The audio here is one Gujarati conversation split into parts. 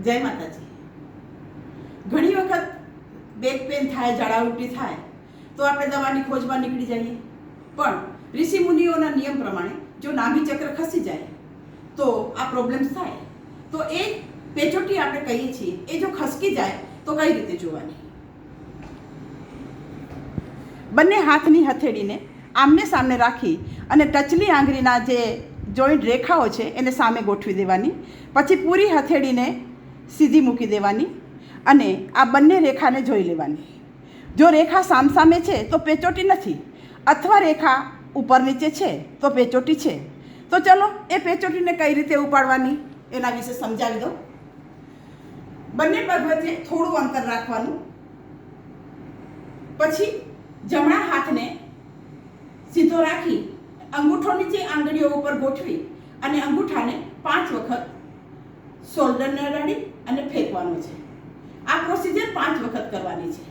જય માતાજી. ઘણી વખત બેક પેન થાય, ઝાડા ઉલટી થાય તો આપણે દવાની ખોજમાં નીકળી જઈએ, પણ ઋષિ મુનિઓના નિયમ પ્રમાણે જો નાભી ચક્ર ખસી જાય તો આ પ્રોબ્લેમ્સ થાય. તો એ પેચોટી આપણે કહીએ છીએ, એ જો ખસકી જાય તો કઈ રીતે જોવાની? બંને હાથની હથેળીને આમને સામને રાખી અને ટચલી આંગળીના જે જોઈન્ટ રેખાઓ છે એને સામે ગોઠવી દેવાની. પછી પૂરી હથેળીને સીધી મૂકી દેવાની અને આ બંને રેખાને જોઈ લેવાની. જો રેખા સામસામે છે તો પેચોટી નથી, અથવા રેખા ઉપર નીચે છે તો પેચોટી છે. તો ચલો એ પેચોટીને કઈ રીતે ઉપાડવાની એના વિશે સમજાવી દો. બંને પગ વચ્ચે થોડું અંતર રાખવાનું. પછી જમણા હાથને સીધો રાખી અંગૂઠો નીચે આંગળીઓ ઉપર ગોઠવી અને અંગૂઠાને 5 વખત શોલ્ડરને અડાડી અને ફેંકવાનો છે. આ પ્રોસિજર 5 વખત કરવાની છે.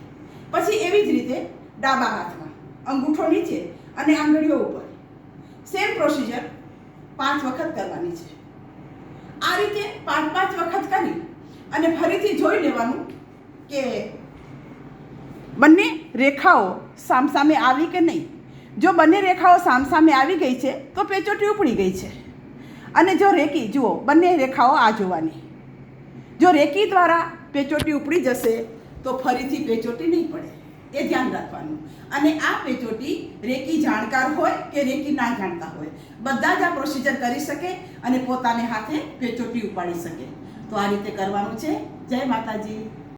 પછી એવી જ રીતે ડાબા હાથમાં અંગૂઠો નીચે અને આંગળીઓ ઉપર સેમ પ્રોસિજર 5 વખત કરવાની છે. આ રીતે 5 વખત કરી અને ફરીથી જોઈ લેવાનું કે બંને રેખાઓ સામસામે આવી કે નહીં. જો બંને રેખાઓ સામસામે આવી ગઈ છે તો પેચોટી ઉપડી ગઈ છે. અને જો રેકી, જુઓ બંને રેખાઓ આ જોવાની. જો રેકી દ્વારા પેચોટી ઉપડી જશે તો ફરીથી પેચોટી નહીં પડે, એ ધ્યાન રાખવાનું. અને આ પેચોટી રેકી જાણકાર હોય કે રેકી ના જાણતા હોય, બધા જ આ પ્રોસિજર કરી શકે અને પોતાને હાથે પેચોટી ઉપાડી શકે. તો આ રીતે કરવાનું છે. જય માતાજી.